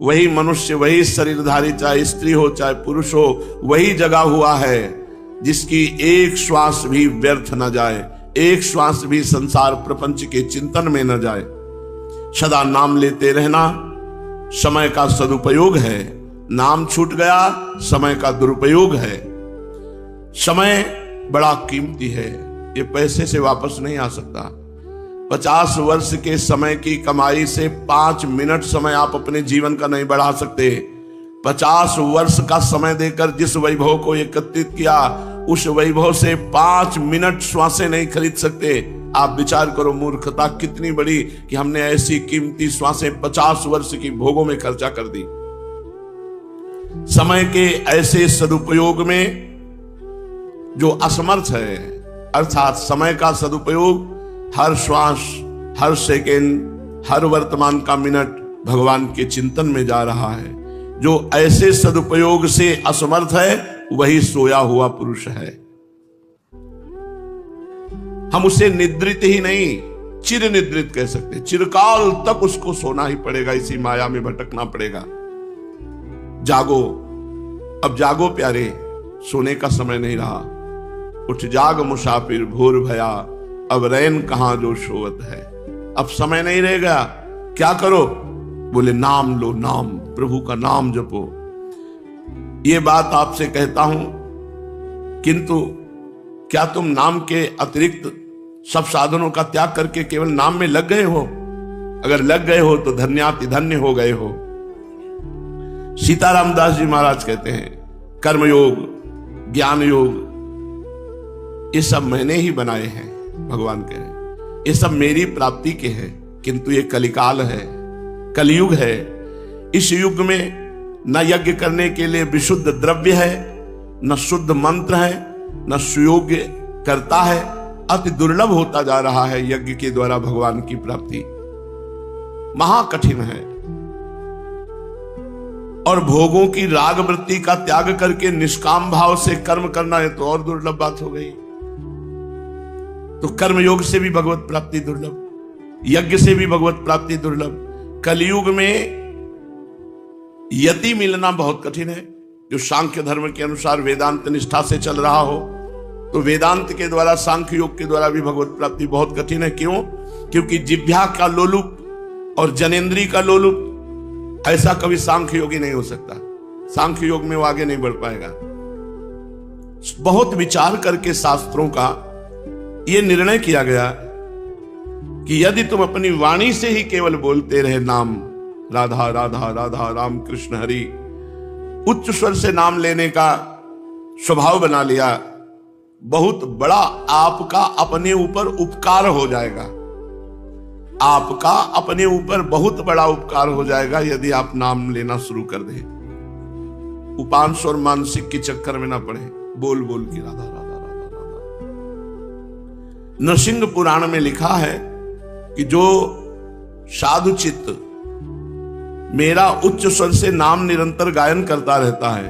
वही मनुष्य, वही शरीरधारी, चाहे स्त्री हो चाहे पुरुष हो, वही जगा हुआ है जिसकी एक श्वास भी व्यर्थ न जाए, एक श्वास भी संसार प्रपंच के चिंतन में न जाए। सदा नाम लेते रहना समय का सदुपयोग है। नाम छूट गया समय का दुरुपयोग है। समय बड़ा कीमती है, ये पैसे से वापस नहीं आ सकता। 50 वर्ष के समय की कमाई से 5 मिनट समय आप अपने जीवन का नहीं बढ़ा सकते। 50 वर्ष का समय देकर जिस वैभव को एकत्रित किया, उस वैभव से 5 मिनट श्वासें नहीं खरीद सकते। आप विचार करो मूर्खता कितनी बड़ी कि हमने ऐसी कीमती श्वासें 50 वर्ष की भोगों में खर्चा कर दी। समय के ऐसे सदुपयोग में जो असमर्थ है, अर्थात समय का सदुपयोग हर श्वास, हर सेकेंड, हर वर्तमान का मिनट भगवान के चिंतन में जा रहा है। जो ऐसे सदुपयोग से असमर्थ है वही सोया हुआ पुरुष है। हम उसे निद्रित ही नहीं, चिर निद्रित कह सकते। चिरकाल तक उसको सोना ही पड़ेगा, इसी माया में भटकना पड़ेगा। जागो, अब जागो प्यारे, सोने का समय नहीं रहा। उठ जाग मुसाफिर भोर भया, अब रैन कहां जो सोवत है। अब समय नहीं रहेगा, क्या करो? बोले नाम लो, नाम, प्रभु का नाम जपो। ये बात आपसे कहता हूं, किंतु क्या तुम नाम के अतिरिक्त सब साधनों का त्याग करके केवल नाम में लग गए हो? अगर लग गए हो तो धन्याति धन्य हो गए हो। सीताराम दास जी महाराज कहते हैं कर्मयोग, ज्ञान योग, ये सब मैंने ही बनाए हैं। भगवान कह रहे हैं ये सब मेरी प्राप्ति के हैं, किंतु ये कलिकाल है, कलयुग है। इस युग में न यज्ञ करने के लिए विशुद्ध द्रव्य है, न शुद्ध मंत्र है, न सुयोग्य करता है। अति दुर्लभ होता जा रहा है यज्ञ के द्वारा भगवान की प्राप्ति, महाकठिन है। और भोगों की राग वृत्ति का त्याग करके निष्काम भाव से कर्म करना है तो और दुर्लभ बात हो गई। तो कर्म योग से भी भगवत प्राप्ति दुर्लभ, यज्ञ से भी भगवत प्राप्ति दुर्लभ। कलयुग में यति मिलना बहुत कठिन है। जो सांख्य धर्म के अनुसार वेदांत निष्ठा से चल रहा हो, तो वेदांत के द्वारा, सांख्य योग के द्वारा भी भगवत प्राप्ति बहुत कठिन है। क्यों? क्योंकि जिह्वा का लोलुप और जनेन्द्री का लोलुप, ऐसा कभी सांख्य योगी नहीं हो सकता। सांख्य योग में वो आगे नहीं बढ़ पाएगा। बहुत विचार करके शास्त्रों का यह निर्णय किया गया कि यदि तुम अपनी वाणी से ही केवल बोलते रहे नाम, राधा राधा राधा राम कृष्ण हरि, उच्च स्वर से नाम लेने का स्वभाव बना लिया, बहुत बड़ा आपका अपने ऊपर उपकार हो जाएगा। आपका अपने ऊपर बहुत बड़ा उपकार हो जाएगा यदि आप नाम लेना शुरू कर दें। उपांश और मानसिक के चक्कर में ना पड़े, बोल बोल की राधा राधा राधा राधा। नरसिंह पुराण में लिखा है कि जो साधु चित्त मेरा उच्च स्वर से नाम निरंतर गायन करता रहता है,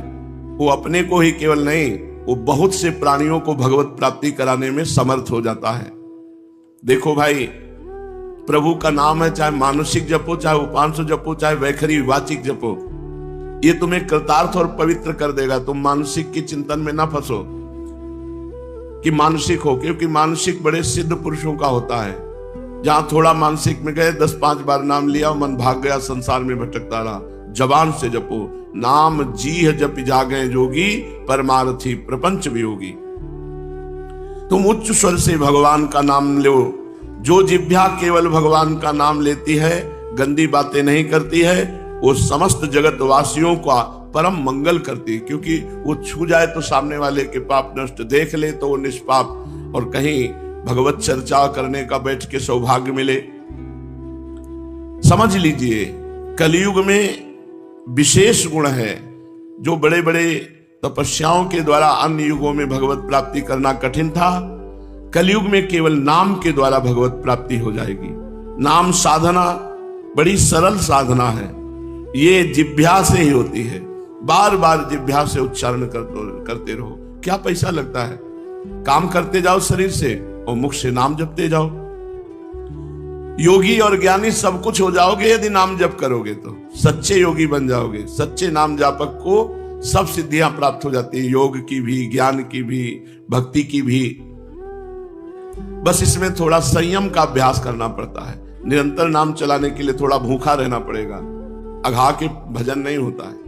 वो अपने को ही केवल नहीं, वो बहुत से प्राणियों को भगवत प्राप्ति कराने में समर्थ हो जाता है। देखो भाई, प्रभु का नाम है, चाहे मानसिक जपो, चाहे उपांश जपो, चाहे वैखरी वाचिक जपो, ये तुम्हें कृतार्थ और पवित्र कर देगा। तुम मानसिक की चिंतन में ना फंसो कि मानसिक हो, क्योंकि मानसिक बड़े सिद्ध पुरुषों का होता है। जहां थोड़ा मानसिक में गए, 10-5 बार नाम लिया, मन भाग गया, संसार में भटकता रहा। जबान से जपो, नाम जीह जप जागे जोगी, परमार्थी प्रपंच वियोगी। तुम उच्च स्वर से भगवान का नाम लो। जो जिह्वा केवल भगवान का नाम लेती है, गंदी बातें नहीं करती है, वो समस्त जगत वासियों का परम मंगल करती है। क्योंकि वो छू जाए तो सामने वाले के पाप नष्ट, देख ले तो वो निष्पाप, और कहीं भगवत चर्चा करने का बैठ के सौभाग्य मिले। समझ लीजिए, कलयुग में विशेष गुण है जो बड़े बड़े तपस्याओं के द्वारा अन्य युगों में भगवत प्राप्ति करना कठिन था। कलयुग में केवल नाम के द्वारा भगवत प्राप्ति हो जाएगी। नाम साधना बड़ी सरल साधना है, ये जिह्वा से ही होती है। बार बार जिह्वा से उच्चारण करते रहो। क्या पैसा लगता है? काम करते जाओ शरीर से और मुख से नाम जपते जाओ। योगी और ज्ञानी सब कुछ हो जाओगे यदि नाम जप करोगे तो। सच्चे योगी बन जाओगे। सच्चे नाम जापक को सब सिद्धियां प्राप्त हो जाती है, योग की भी, ज्ञान की भी, भक्ति की भी। बस इसमें थोड़ा संयम का अभ्यास करना पड़ता है। निरंतर नाम चलाने के लिए थोड़ा भूखा रहना पड़ेगा। अघा के भजन नहीं होता है।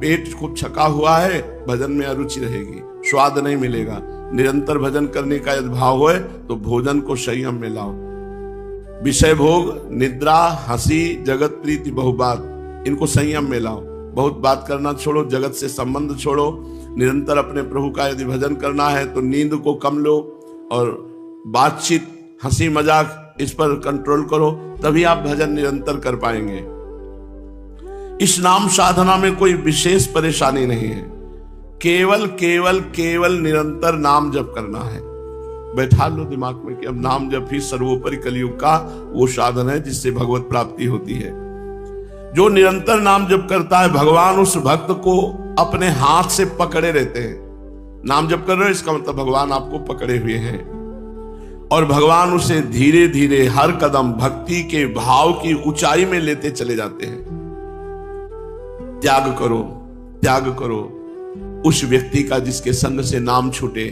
पेट खूब छका हुआ है, भजन में अरुचि रहेगी, स्वाद नहीं मिलेगा। निरंतर भजन करने का यदि भाव हो तो भोजन को संयम में लाओ। विषय भोग, निद्रा, हंसी, जगत प्रीति, बहुबात, इनको संयम में लाओ। बहुत बात करना छोड़ो, जगत से संबंध छोड़ो। निरंतर अपने प्रभु का यदि भजन करना है तो नींद को कम लो और बातचीत, हंसी मजाक, इस पर कंट्रोल करो, तभी आप भजन निरंतर कर पाएंगे। इस नाम साधना में कोई विशेष परेशानी नहीं है। केवल केवल केवल निरंतर नाम जप करना है। बैठा लो दिमाग में कि अब नाम जप ही सर्वोपरि कलयुग का वो साधन है जिससे भगवत प्राप्ति होती है। जो निरंतर नाम जप करता है, भगवान उस भक्त को अपने हाथ से पकड़े रहते हैं। नाम जप कर रहे हो इसका मतलब भगवान आपको पकड़े हुए हैं और भगवान उसे धीरे धीरे हर कदम भक्ति के भाव की ऊंचाई में लेते चले जाते हैं। त्याग करो, त्याग करो उस व्यक्ति का जिसके संग से नाम छूटे।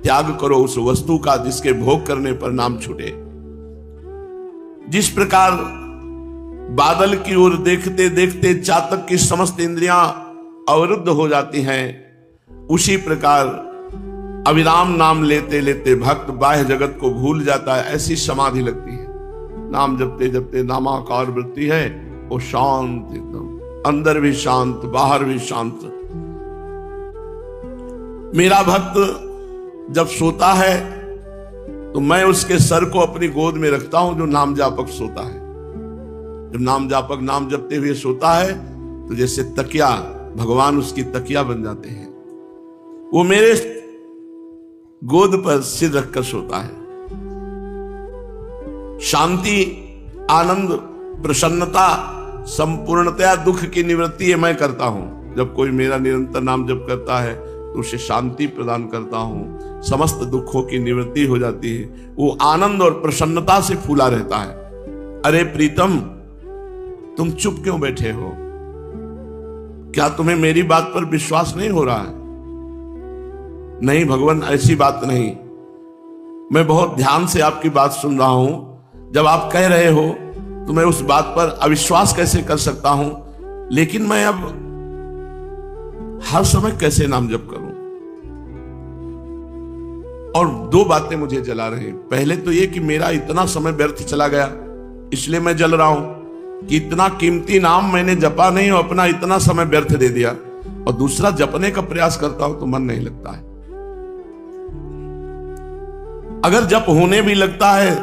त्याग करो उस वस्तु का जिसके भोग करने पर नाम छूटे। जिस प्रकार बादल की ओर देखते देखते चातक की समस्त इंद्रियां अवरुद्ध हो जाती हैं, उसी प्रकार अविराम नाम लेते लेते भक्त बाह्य जगत को भूल जाता है। ऐसी समाधि लगती है। नाम जपते जपते नामाकार वृत्ति है, वो शांत, एकदम अंदर भी शांत, बाहर भी शांत। मेरा भक्त जब सोता है तो मैं उसके सर को अपनी गोद में रखता हूं जो नाम जापक सोता है। जब नाम जापक नाम जपते हुए सोता है तो जैसे तकिया, भगवान उसकी तकिया बन जाते हैं। वो मेरे गोद पर सिर रखकर सोता है। शांति, आनंद, प्रसन्नता, संपूर्णतया दुख की निवृत्ति मैं करता हूं। जब कोई मेरा निरंतर नाम जप करता है तो उसे शांति प्रदान करता हूं, समस्त दुखों की निवृत्ति हो जाती है। वो आनंद और प्रसन्नता से फूला रहता है। अरे प्रीतम, तुम चुप क्यों बैठे हो? क्या तुम्हें मेरी बात पर विश्वास नहीं हो रहा है? नहीं भगवान, ऐसी बात नहीं। मैं बहुत ध्यान से आपकी बात सुन रहा हूं। जब आप कह रहे हो तो मैं उस बात पर अविश्वास कैसे कर सकता हूं? लेकिन मैं अब हर समय कैसे नाम जप करूं? और दो बातें मुझे जला रही। पहले तो ये कि मेरा इतना समय व्यर्थ चला गया, इसलिए मैं जल रहा हूं कि इतना कीमती नाम मैंने जपा नहीं और अपना इतना समय व्यर्थ दे दिया। और दूसरा, जपने का प्रयास करता हूं तो मन नहीं लगता है। अगर जप होने भी लगता है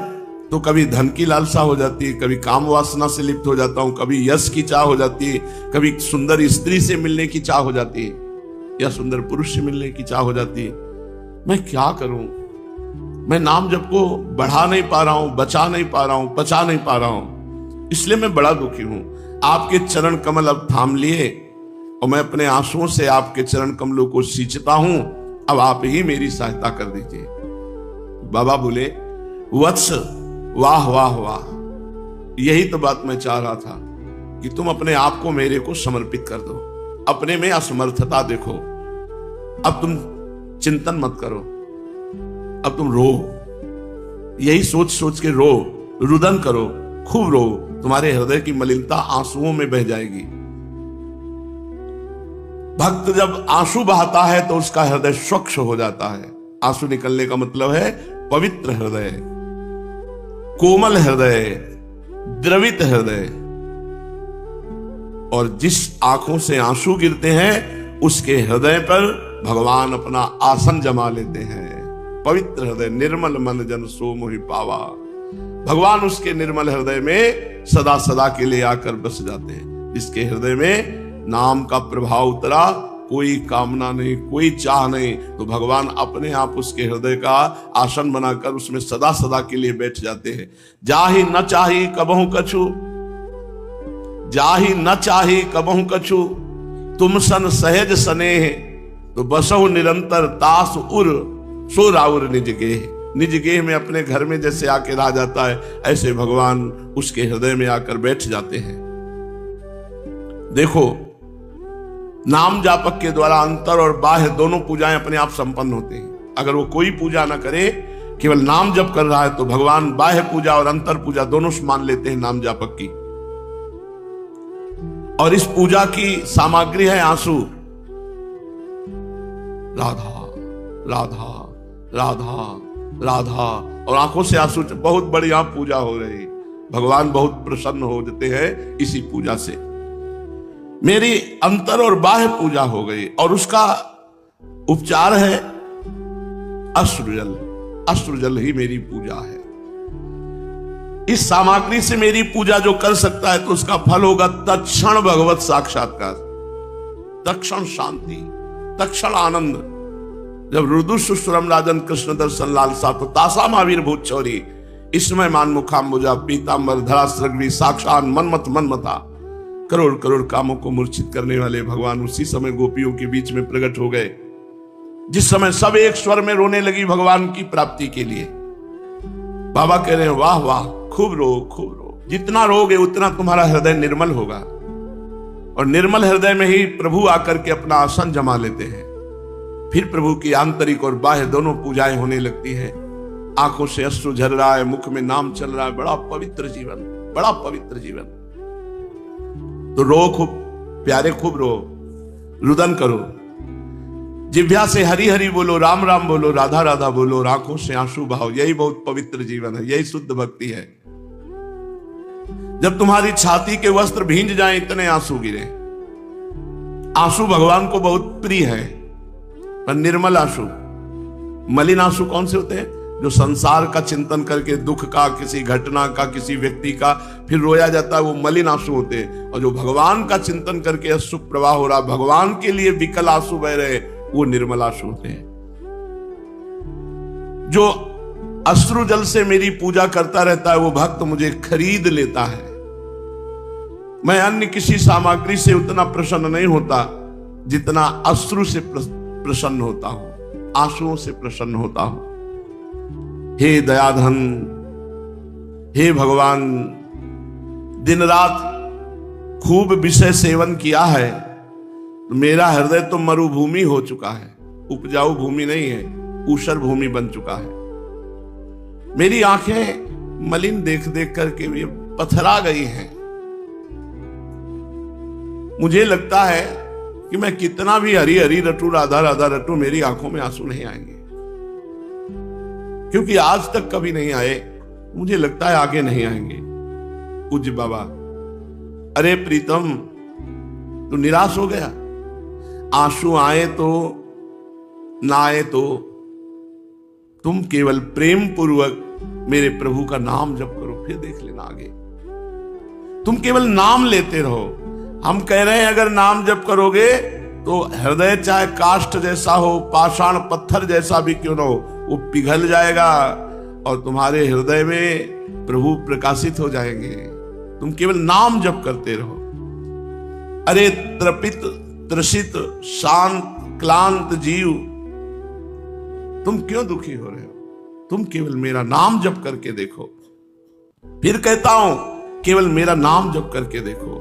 तो कभी धन की लालसा हो जाती है, कभी काम वासना से लिप्त हो जाता हूं, कभी यश की चाह हो जाती है, कभी सुंदर स्त्री से मिलने की चाह हो जाती है या सुंदर पुरुष से मिलने की चाह हो जाती है। मैं क्या करूं? मैं नाम जप को बढ़ा नहीं पा रहा हूं, बचा नहीं पा रहा हूं, पचा नहीं पा रहा हूं। इसलिए मैं बड़ा दुखी हूं। आपके चरण कमल अब थाम लिए और मैं अपने आंसुओं से आपके चरण कमलों को सींचता हूं। अब आप ही मेरी सहायता कर दीजिए। बाबा बोले, वत्स, वाह वाह वाह, यही तो बात मैं चाह रहा था कि तुम अपने आप को मेरे को समर्पित कर दो। अपने में असमर्थता देखो। अब तुम चिंतन मत करो, अब तुम रो। यही सोच सोच के रो, रुदन करो, खूब रो। तुम्हारे हृदय की मलिनता आंसुओं में बह जाएगी। भक्त जब आंसू बहाता है तो उसका हृदय स्वच्छ हो जाता है। आंसू निकलने का मतलब है पवित्र हृदय, कोमल हृदय, द्रवित हृदय। और जिस आंखों से आंसू गिरते हैं उसके हृदय पर भगवान अपना आसन जमा लेते हैं। पवित्र हृदय, निर्मल मन जन सो मोहि पावा। भगवान उसके निर्मल हृदय में सदा सदा के लिए आकर बस जाते हैं। जिसके हृदय में नाम का प्रभाव उतरा, कोई कामना नहीं, कोई चाह नहीं, तो भगवान अपने आप उसके हृदय का आसन बनाकर उसमें सदा सदा के लिए बैठ जाते हैं। जाहि न चाही कबहु कछु, जाहि न चाही कबहु कछु, तुम सन सहज स्नेह, तो बसहु निरंतर तास उर सो राउर निज गेह। निज गेह में अपने घर में जैसे आके रह जाता है, ऐसे भगवान उसके हृदय में आकर बैठ जाते हैं। देखो, नाम जापक के द्वारा अंतर और बाह्य दोनों पूजाएं अपने आप संपन्न होते हैं। अगर वो कोई पूजा ना करे, केवल नाम जप कर रहा है, तो भगवान बाह्य पूजा और अंतर पूजा दोनों मान लेते हैं नाम जापक की। और इस पूजा की सामग्री है आंसू। राधा राधा राधा राधा, और आंखों से आंसू। बहुत बढ़िया पूजा हो रही, भगवान बहुत प्रसन्न हो जाते हैं इसी पूजा से। मेरी अंतर और बाह्य पूजा हो गई, और उसका उपचार है अश्रुजल। अश्रुजल ही मेरी पूजा है। इस सामग्री से मेरी पूजा जो कर सकता है, तो उसका फल होगा तत्क्षण भगवत साक्षात्कार, तत्क्षण शांति, तत्क्षण आनंद। जब रुदु सुश्रम राजन कृष्ण दर्शन लालसा, तो तासा महावीर भूत चौरी, इसमें मान मुखाम्बुजा पीतांबर धरा सृग्वी साक्षात मनमत मनमता। करोड़ करोड़ कामों को मूर्छित करने वाले भगवान उसी समय गोपियों के बीच में प्रकट हो गए, जिस समय सब एक स्वर में रोने लगी भगवान की प्राप्ति के लिए। बाबा कह रहे हैं, वाह वाह, खूब रो खूब रो। जितना रोगे उतना तुम्हारा हृदय निर्मल होगा, और निर्मल हृदय में ही प्रभु आकर के अपना आसन जमा लेते हैं। फिर प्रभु की आंतरिक और बाह्य दोनों पूजाएं होने लगती है। आंखों से अश्रु झर रहा है, मुख में नाम चल रहा है। बड़ा पवित्र जीवन, बड़ा पवित्र जीवन। तो रो खूब प्यारे, खूब रो, रुदन करो। जिह्वा से हरि हरि बोलो, राम राम बोलो, राधा राधा बोलो, और आंखों से आंसू बहाओ। यही बहुत पवित्र जीवन है, यही शुद्ध भक्ति है। जब तुम्हारी छाती के वस्त्र भींज जाएं, इतने आंसू गिरे। आंसू भगवान को बहुत प्रिय है, पर निर्मल आंसू। मलिन आंसू कौन से होते हैं? जो संसार का चिंतन करके, दुख का, किसी घटना का, किसी व्यक्ति का फिर रोया जाता है, वो मलिन आंसू होते हैं। और जो भगवान का चिंतन करके अश्रु प्रवाह हो रहा, भगवान के लिए विकल आंसू बह रहे, वो निर्मल आंसू होते हैं। जो अश्रु जल से मेरी पूजा करता रहता है, वो भक्त मुझे खरीद लेता है। मैं अन्य किसी सामग्री से उतना प्रसन्न नहीं होता जितना अश्रु से प्रसन्न होता हूं, आंसुओं से प्रसन्न होता हूं। हे दयाधन, हे भगवान, दिन रात खूब विषय सेवन किया है, तो मेरा हृदय तो मरुभूमि हो चुका है, उपजाऊ भूमि नहीं है, ऊषर भूमि बन चुका है। मेरी आंखें मलिन देख देख करके भी पथरा गई हैं। मुझे लगता है कि मैं कितना भी हरी हरी रटू, राधा राधा रटू, मेरी आंखों में आंसू नहीं आएंगे, क्योंकि आज तक कभी नहीं आए। मुझे लगता है आगे नहीं आएंगे। पूज्य बाबा, अरे प्रीतम, तू निराश हो गया? आंसू आए तो ना आए तो तुम केवल प्रेम पूर्वक मेरे प्रभु का नाम जप करो, फिर देख लेना आगे। तुम केवल नाम लेते रहो। हम कह रहे हैं अगर नाम जप करोगे तो हृदय चाहे काष्ठ जैसा हो, पाषाण पत्थर जैसा भी क्यों ना हो, वो पिघल जाएगा और तुम्हारे हृदय में प्रभु प्रकाशित हो जाएंगे। तुम केवल नाम जप करते रहो। अरे त्रपित त्रसित शांत क्लांत जीव, तुम क्यों दुखी हो रहे हो? तुम केवल मेरा नाम जप करके देखो। फिर कहता हूं, केवल मेरा नाम जप करके देखो।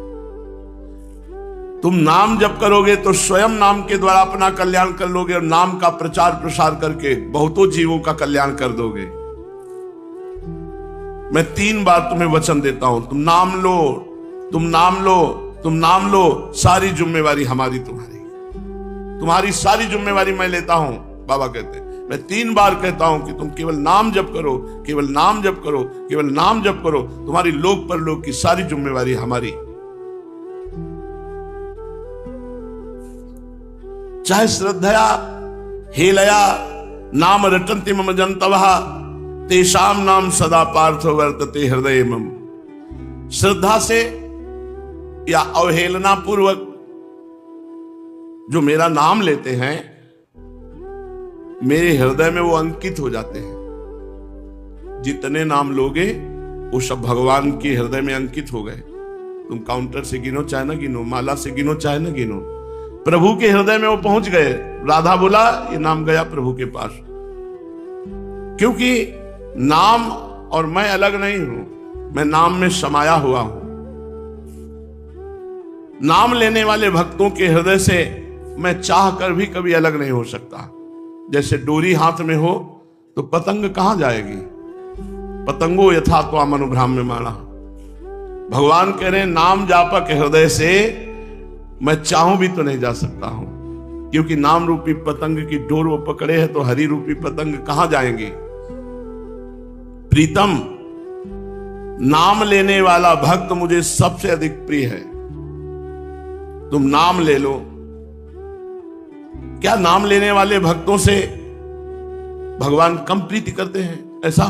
तुम नाम जप करोगे तो स्वयं नाम के द्वारा अपना कल्याण कर लोगे, और नाम का प्रचार प्रसार करके बहुतों जीवों का कल्याण कर दोगे। मैं 3 बार तुम्हें वचन देता हूं, तुम नाम लो, तुम नाम लो, तुम नाम लो, सारी जिम्मेवारी हमारी, तुम्हारी सारी जिम्मेवारी मैं लेता हूं। बाबा कहते हैं, मैं 3 बार कहता हूं कि तुम केवल नाम जप करो, केवल नाम जप करो, केवल नाम जप करो, तुम्हारी लोक परलोक की सारी जिम्मेवारी हमारी। चाहे श्रद्धया हेलया नाम रटन्ति मम जन्तवः तेषाम नाम सदा पार्थो वर्तते हृदय मम। श्रद्धा से या अवहेलना पूर्वक जो मेरा नाम लेते हैं, मेरे हृदय में वो अंकित हो जाते हैं। जितने नाम लोगे वो सब भगवान के हृदय में अंकित हो गए। तुम काउंटर से गिनो चाहे ना गिनो, माला से गिनो चाहे ना गिनो, प्रभु के हृदय में वो पहुंच गए। राधा बोला, ये नाम गया प्रभु के पास। क्योंकि नाम और मैं अलग नहीं हूं, मैं नाम में समाया हुआ हूं। नाम लेने वाले भक्तों के हृदय से मैं चाह कर भी कभी अलग नहीं हो सकता। जैसे डोरी हाथ में हो तो पतंग कहां जाएगी? पतंगो यथा त्वाम अनुभ्राम्यमाणा। भगवान कह रहे हैं नाम जापक हृदय से मैं चाहूं भी तो नहीं जा सकता हूं, क्योंकि नाम रूपी पतंग की डोर वो पकड़े है, तो हरि रूपी पतंग कहां जाएंगे? प्रीतम, नाम लेने वाला भक्त मुझे सबसे अधिक प्रिय है। तुम नाम ले लो। क्या नाम लेने वाले भक्तों से भगवान कम प्रीति करते हैं? ऐसा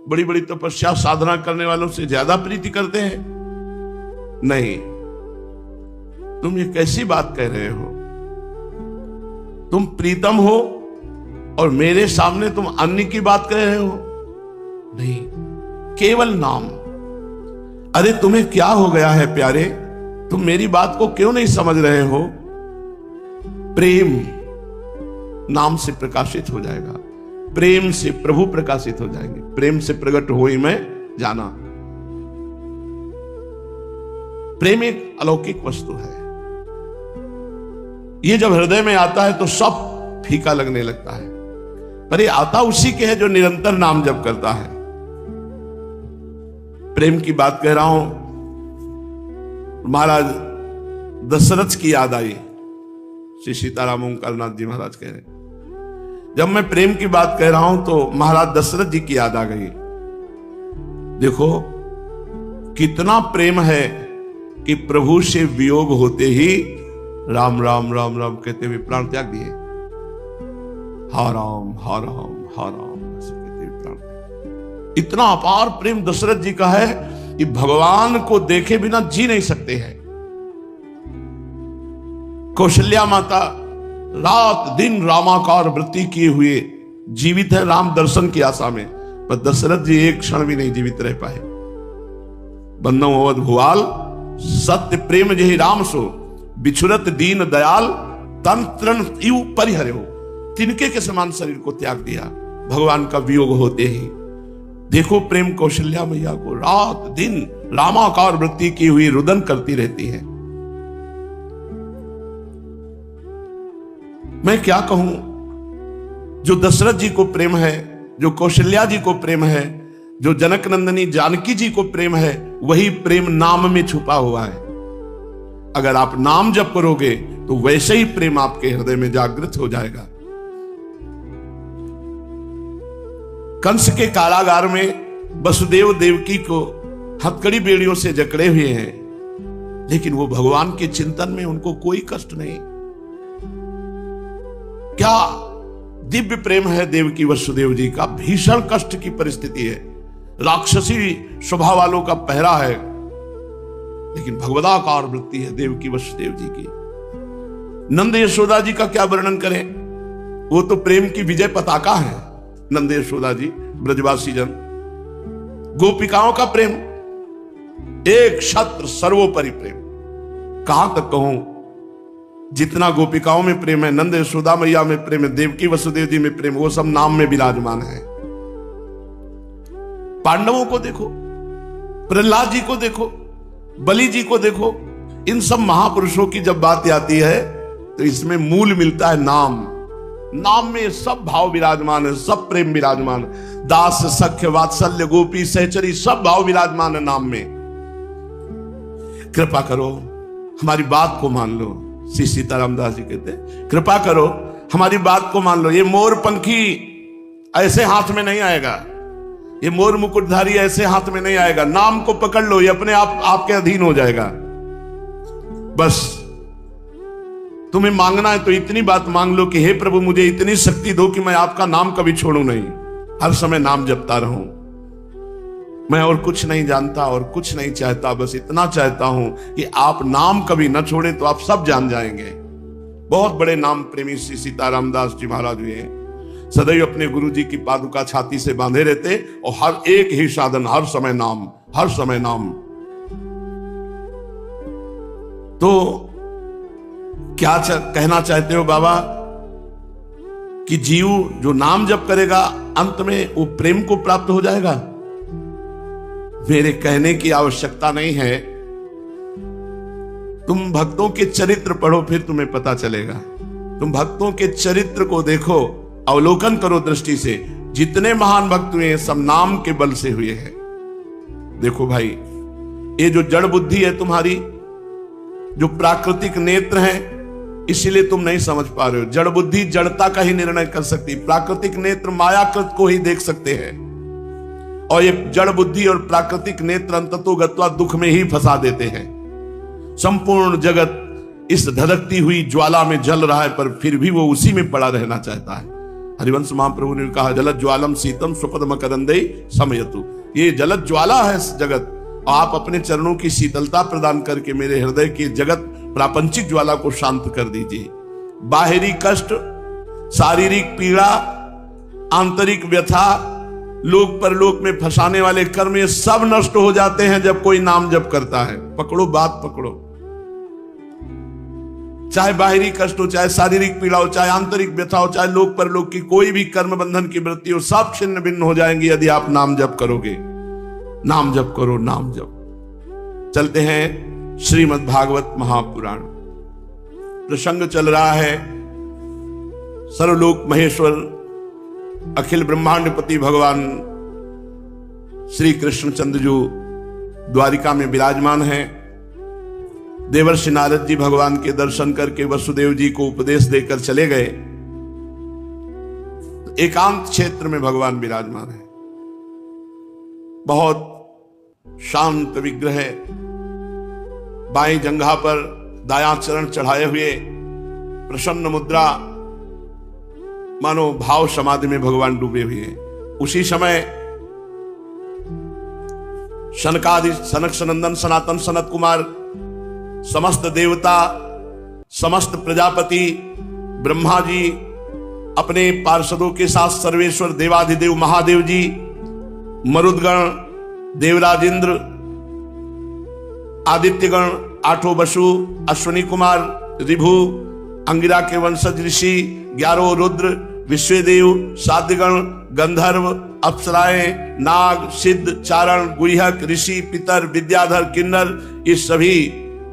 बड़ी बड़ी तपस्या साधना करने वालों से ज्यादा प्रीति करते हैं? नहीं। तुम ये कैसी बात कह रहे हो? तुम प्रीतम हो और मेरे सामने तुम अन्य की बात कह रहे हो? नहीं, केवल नाम। अरे तुम्हें क्या हो गया है प्यारे? तुम मेरी बात को क्यों नहीं समझ रहे हो? प्रेम नाम से प्रकाशित हो जाएगा, प्रेम से प्रभु प्रकाशित हो जाएंगे। प्रेम से प्रकट हो ही मैं जाना। प्रेम एक अलौकिक वस्तु है। ये जब हृदय में आता है तो सब फीका लगने लगता है, पर ये आता उसी के है जो निरंतर नाम जप करता है। प्रेम की बात कह रहा हूं, महाराज दशरथ की याद आई। श्री सीताराम ओंकारनाथ जी महाराज कह रहे हैं, जब मैं प्रेम की बात कह रहा हूं तो महाराज दशरथ जी की याद आ गई। देखो कितना प्रेम है कि प्रभु से वियोग होते ही राम राम राम राम कहते हुए प्राण त्याग दिए। हा राम हा राम हा राम ऐसे कहते हुए प्राण। इतना अपार प्रेम दशरथ जी का है कि भगवान को देखे बिना जी नहीं सकते हैं। कौशल्या माता रात दिन रामाकार वृत्ति किए हुए जीवित है राम दर्शन की आशा में, पर दशरथ जी एक क्षण भी नहीं जीवित रह पाए। बंदो अवध भुआल सत्य प्रेम जहि राम सो, बिछुरत दीन दयाल तन तृण इव परिहर्यो। तिनके के समान शरीर को त्याग दिया भगवान का वियोग होते ही। देखो प्रेम कौशल्या मैया को रात दिन रामाकार वृत्ति की हुई रुदन करती रहती है। मैं क्या कहूं, जो दशरथ जी को प्रेम है, जो कौशल्या जी को प्रेम है, जो जनक नंदनी जानकी जी को प्रेम है, वही प्रेम नाम में छुपा हुआ है। अगर आप नाम जप करोगे तो वैसे ही प्रेम आपके हृदय में जागृत हो जाएगा। कंस के कारागार में वसुदेव देवकी को हथकड़ी बेड़ियों से जकड़े हुए हैं, लेकिन वो भगवान के चिंतन में उनको कोई कष्ट नहीं। क्या दिव्य प्रेम है देवकी वसुदेव जी का। भीषण कष्ट की परिस्थिति है, राक्षसी स्वभाव वालों का पहरा है, लेकिन भगवदाकार वृत्ति है देवकी वसुदेव जी की। नंद यशोदा जी का क्या वर्णन करें, वो तो प्रेम की विजय पताका है। नंद यशोदा जी ब्रजवासी जन, गोपिकाओं का प्रेम एक छत्र सर्वोपरि प्रेम। कहां तक कहूं, जितना गोपिकाओं में प्रेम है, नंद यशोदा मैया में प्रेम है, देवकी वसुदेव जी में प्रेम, वो सब नाम में विराजमान है। पांडवों को देखो, प्रहलाद जी को देखो, बलि जी को देखो, इन सब महापुरुषों की जब बात आती है तो इसमें मूल मिलता है नाम। नाम में सब भाव विराजमान है, सब प्रेम विराजमान है। दास सख्य वात्सल्य गोपी सहचरी सब भाव विराजमान है नाम में। कृपा करो हमारी बात को मान लो। श्री सीताराम दास जी कहते हैं, कृपा करो हमारी बात को मान लो। ये मोर पंखी ऐसे हाथ में नहीं आएगा, ये मोर मुकुटधारी ऐसे हाथ में नहीं आएगा। नाम को पकड़ लो, ये अपने आप आपके अधीन हो जाएगा। बस तुम्हें मांगना है तो इतनी बात मांग लो कि हे प्रभु मुझे इतनी शक्ति दो कि मैं आपका नाम कभी छोड़ूं नहीं, हर समय नाम जपता रहूं। मैं और कुछ नहीं जानता और कुछ नहीं चाहता, बस इतना चाहता हूं कि आप नाम कभी न छोड़े तो आप सब जान जाएंगे। बहुत बड़े नाम प्रेमी श्री सीताराम दास जी महाराज हुए हैं। सदैव अपने गुरु जी की पादुका छाती से बांधे रहते और हर एक ही साधन, हर समय नाम, हर समय नाम। तो क्या कहना चाहते हो बाबा कि जीव जो नाम जप करेगा अंत में वो प्रेम को प्राप्त हो जाएगा। मेरे कहने की आवश्यकता नहीं है, तुम भक्तों के चरित्र पढ़ो, फिर तुम्हें पता चलेगा। तुम भक्तों के चरित्र को देखो, अवलोकन करो दृष्टि से। जितने महान भक्त हुए हैं सब नाम के बल से हुए हैं। देखो भाई, ये जो जड़ बुद्धि है तुम्हारी, जो प्राकृतिक नेत्र है, इसीलिए तुम नहीं समझ पा रहे हो। जड़ बुद्धि जड़ता का ही निर्णय कर सकती, प्राकृतिक नेत्र मायाकृत को ही देख सकते हैं। और ये जड़ बुद्धि और प्राकृतिक नेत्र अंततोगत्वा दुख में ही फंसा देते हैं। संपूर्ण जगत इस धधकती हुई ज्वाला में जल रहा है, पर फिर भी वो उसी में पड़ा रहना चाहता है। हरिवंश महाप्रभु ने कहा, जलद ज्वालम शीतम स्वपद मकरंदे समयतु। ये जलद ज्वाला है इस जगत, और आप अपने चरणों की शीतलता प्रदान करके मेरे हृदय की जगत प्रापंचिक ज्वाला को शांत कर दीजिए। बाहरी कष्ट, शारीरिक पीड़ा, आंतरिक व्यथा, लोक परलोक में फंसाने वाले कर्म, ये सब नष्ट हो जाते हैं जब कोई नाम जप करता है। पकड़ो बात, पकड़ो। चाहे बाहरी कष्ट हो, चाहे शारीरिक पीड़ा हो, चाहे आंतरिक व्यथा हो, चाहे लोक परलोक की कोई भी कर्म बंधन की वृत्ति हो, सब छिन्न भिन्न हो जाएंगी यदि आप नाम जप करोगे। नाम जप करो, नाम जप। चलते हैं श्रीमद् भागवत महापुराण। प्रसंग चल रहा है सर्वलोक महेश्वर अखिल ब्रह्मांडपति भगवान श्री कृष्णचंद्र जो द्वारिका में विराजमान हैं। देवर्षि नारद जी भगवान के दर्शन करके वसुदेव जी को उपदेश देकर चले गए। एकांत क्षेत्र में भगवान विराजमान है। बहुत शांत विग्रह है, बाएं जंघा पर दायां चरण चढ़ाए हुए, प्रसन्न मुद्रा, मानो भाव समाधि में भगवान डूबे हुए हैं। उसी समय सनकादि, सनक सनंदन सनातन सनत कुमार, समस्त देवता, समस्त प्रजापति, ब्रह्मा जी अपने पार्षदों के साथ, सर्वेश्वर देवाधिदेव महादेव जी, मरुदगण, देवराजेंद्र, आदित्यगण, आठों वसु, अश्विनी कुमार, ऋभु, अंगिरा के वंशज ऋषि, 11 रुद्र, विश्वदेव, साध्यगण, गंधर्व, अप्सराएं, नाग, सिद्ध, चारण, गुह्यक, ऋषि, पितर, विद्याधर, किन्नर, ये सभी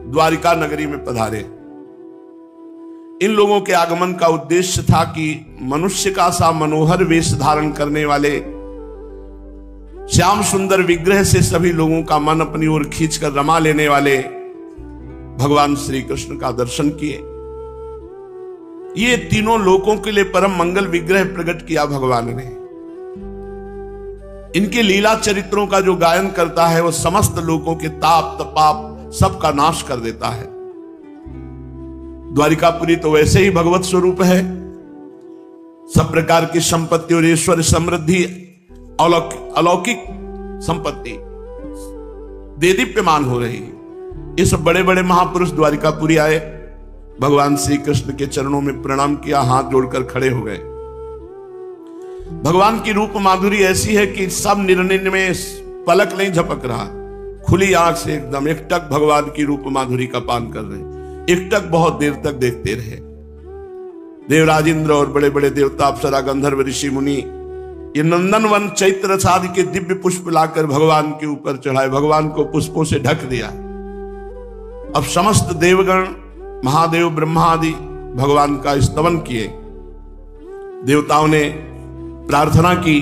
द्वारिका नगरी में पधारे। इन लोगों के आगमन का उद्देश्य था कि मनुष्य का सा मनोहर वेश धारण करने वाले श्याम सुंदर विग्रह से सभी लोगों का मन अपनी ओर खींचकर रमा लेने वाले भगवान श्री कृष्ण का दर्शन किए। ये तीनों लोकों के लिए परम मंगल विग्रह प्रकट किया भगवान ने। इनके लीला चरित्रों का जो गायन करता है वो समस्त लोकों के ताप तपाप सबका नाश कर देता है। द्वारिकापुरी तो वैसे ही भगवत स्वरूप है। सब प्रकार की संपत्ति और ईश्वर समृद्धि, अलौकिक संपत्ति देदीप्यमान हो रही। ये सब बड़े बड़े महापुरुष द्वारिकापुरी आए, भगवान श्री कृष्ण के चरणों में प्रणाम किया, हाथ जोड़कर खड़े हो गए। भगवान की रूप माधुरी ऐसी है कि सब निर्णय में पलक नहीं झपक रहा, खुली आंख से एकदम एकटक भगवान की रूप माधुरी का पान कर रहे। एकटक बहुत देर तक देखते रहे। देवराजेंद्र और बड़े बड़े देवता, अप्सरा, गंधर्व, ऋषि मुनि ये नंदनवन चैत्र आदि के दिव्य पुष्प लाकर भगवान के ऊपर चढ़ाए, भगवान को पुष्पों से ढक दिया। अब समस्त देवगण, महादेव, ब्रह्मा आदि भगवान का स्तवन किए। देवताओं ने प्रार्थना की,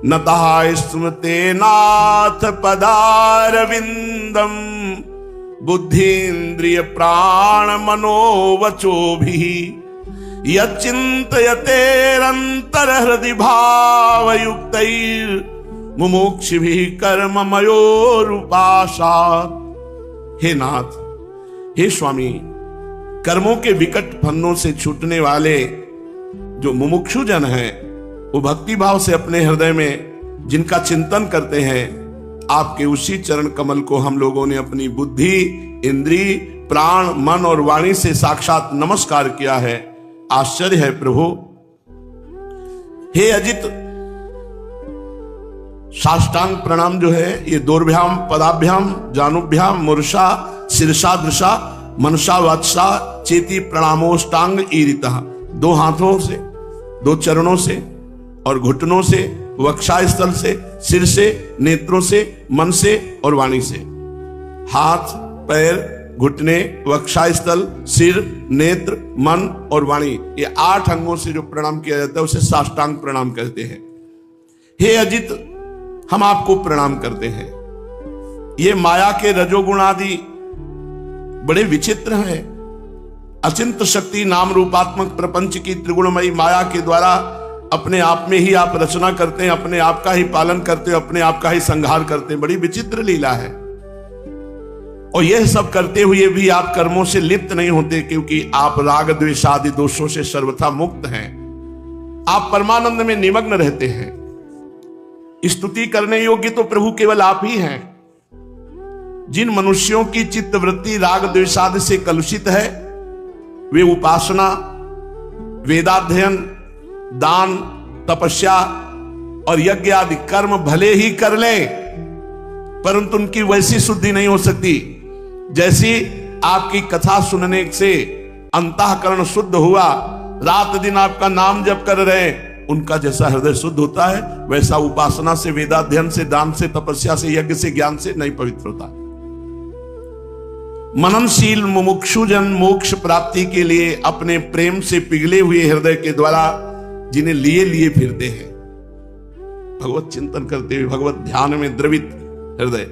नतः स्मृते नाथ पदारविंदम बुद्धिन्द्रिय प्राण मनोवचो भी यचिंतयतेरंतर हृदय भावयुक्तैर मुमुक्षुभिः कर्ममयोरुपासात्। हे नाथ, हे स्वामी, कर्मों के विकट फंदों से छूटने वाले जो मुमुक्षु जन हैं, वो भक्ति भाव से अपने हृदय में जिनका चिंतन करते हैं, आपके उसी चरण कमल को हम लोगों ने अपनी बुद्धि, इंद्री, प्राण, मन और वाणी से साक्षात नमस्कार किया है। आश्चर्य है प्रभु। हे अजित, साष्टांग प्रणाम जो है ये दोर्भ्याम, पदाभ्याम, जानुभ्याम, मूर्षा, शीर्षा, दृशा, मनसा, वत्सा, चेती प्रणामोष्टांग ईरिता, दो हाथों से, दो चरणों से और घुटनों से, वक्षस्थल से, सिर से, नेत्रों से, मन से और वाणी से। हाथ, पैर, घुटने, वक्षस्थल, सिर, नेत्र, मन और वाणी, ये 8 अंगों से जो प्रणाम किया जाता है उसे साष्टांग प्रणाम कहते हैं। हे अजित, हम आपको प्रणाम करते हैं। ये माया के रजोगुण आदि बड़े विचित्र हैं। अचिंत शक्ति नाम रूपात्मक प्रपंच की त्रिगुणमयी माया के द्वारा अपने आप में ही आप रचना करते हैं, अपने आप का ही पालन करते हैं, अपने आप का ही संहार करते हैं। बड़ी विचित्र लीला है। और यह सब करते हुए भी आप कर्मों से लिप्त नहीं होते, क्योंकि आप राग द्वेष आदि दोषों से सर्वथा मुक्त हैं। आप परमानंद में निमग्न रहते हैं। स्तुति करने योग्य तो प्रभु केवल आप ही हैं। जिन मनुष्यों की चित्त वृत्ति राग द्वेष आदि से कलुषित है, वे उपासना, वेदाध्ययन, दान, तपस्या और यज्ञ आदि कर्म भले ही कर लें, परंतु उनकी वैसी शुद्धि नहीं हो सकती जैसी आपकी कथा सुनने से अंतःकरण शुद्ध हुआ, रात दिन आपका नाम जप कर रहे, उनका जैसा हृदय शुद्ध होता है, वैसा उपासना से, वेदाध्ययन से, दान से, तपस्या से, यज्ञ से, ज्ञान से नहीं पवित्र होता। मननशील मुमुक्षुजन मोक्ष प्राप्ति के लिए अपने प्रेम से पिघले हुए हृदय के द्वारा जिन्हें लिए लिए फिरते हैं, भगवत चिंतन करते हुए, भगवत ध्यान में द्रवित हृदय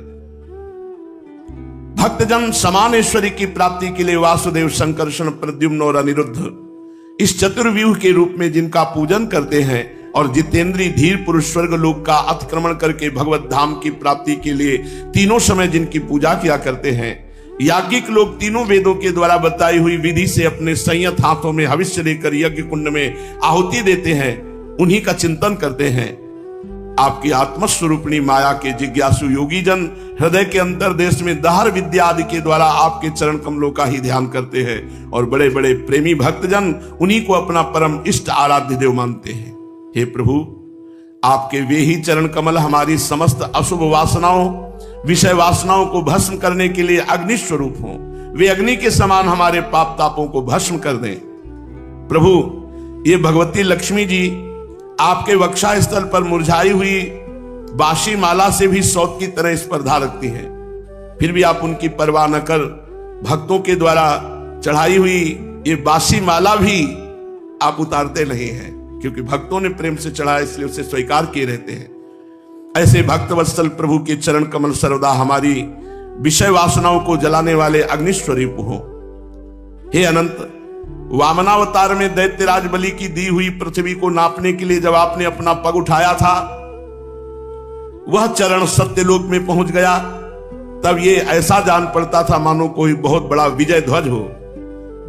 भक्तजन समानेश्वरी की प्राप्ति के लिए वासुदेव, संकर्षण, प्रद्युम्न और अनिरुद्ध इस चतुर्व्यूह के रूप में जिनका पूजन करते हैं और जितेंद्रीय धीर पुरुष स्वर्ग लोक का अतिक्रमण करके भगवत धाम की प्राप्ति के लिए तीनों समय जिनकी पूजा किया करते हैं, याज्ञिक लोग तीनों वेदों के द्वारा बताई हुई विधि से अपने संयत हाथों में हविष्य लेकर यज्ञ कुंड में आहुति देते हैं, उन्हीं का चिंतन करते हैं। आपकी आत्मस्वरूपिणी माया के जिज्ञासु योगी जन हृदय के अंतरदेश में दहर विद्या आदि के द्वारा आपके चरण कमलों का ही ध्यान करते हैं और बड़े बड़े प्रेमी भक्तजन उन्हीं को अपना परम इष्ट आराध्य देव मानते हैं। हे प्रभु, आपके वे ही चरण कमल हमारी समस्त अशुभ वासनाओं, विषय वासनाओं को भस्म करने के लिए अग्नि स्वरूप हों। वे अग्नि के समान हमारे पाप तापों को भस्म कर दें। प्रभु, ये भगवती लक्ष्मी जी आपके वक्षस्थल पर मुरझाई हुई बाशी माला से भी सौत की तरह स्पर्धा रखती हैं, फिर भी आप उनकी परवाह न कर भक्तों के द्वारा चढ़ाई हुई ये बाशी माला भी आप उतारते नहीं हैं, क्योंकि भक्तों ने प्रेम से चढ़ाया इसलिए उसे स्वीकार किए रहते हैं। ऐसे भक्त वत्सल प्रभु के चरण कमल सर्वदा हमारी विषय वासनाओं को जलाने वाले अग्निस्वरूप हो। हे अनंत, वामनावतार में दैत्यराज बलि की दी हुई पृथ्वी को नापने के लिए जब आपने अपना पग उठाया था, वह चरण सत्यलोक में पहुंच गया, तब ये ऐसा जान पड़ता था मानो कोई बहुत बड़ा विजय ध्वज हो।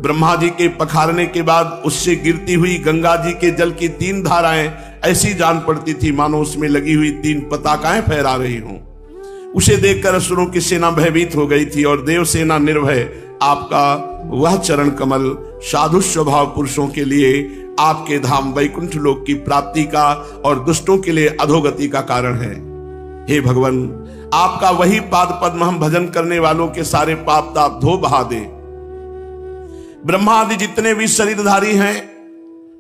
ब्रह्मा जी के पखारने के बाद उससे गिरती हुई गंगा जी के जल की 3 धाराएं ऐसी जान पड़ती थी मानो उसमें लगी हुई 3 पताकाएं फहरा रही हों। उसे देखकर असुरों की सेना भयभीत हो गई थी और देव सेना निर्भय। आपका वह चरण कमल साधु स्वभाव पुरुषों के लिए आपके धाम वैकुंठ लोक की प्राप्ति का और दुष्टों के लिए अधोगति का कारण है। हे भगवान, आपका वही पाद पद्म हम भजन करने वालों के सारे पाप ताप धो बहा दे। ब्रह्मा आदि जितने भी शरीरधारी हैं,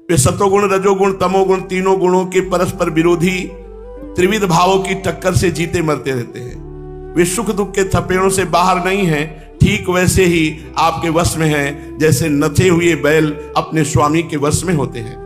वे सतोगुण, रजोगुण, तमोगुण तीनों गुणों के परस्पर विरोधी त्रिविध भावों की टक्कर से जीते मरते रहते हैं। वे सुख दुख के थपेड़ों से बाहर नहीं हैं, ठीक वैसे ही आपके वश में हैं जैसे नथे हुए बैल अपने स्वामी के वश में होते हैं।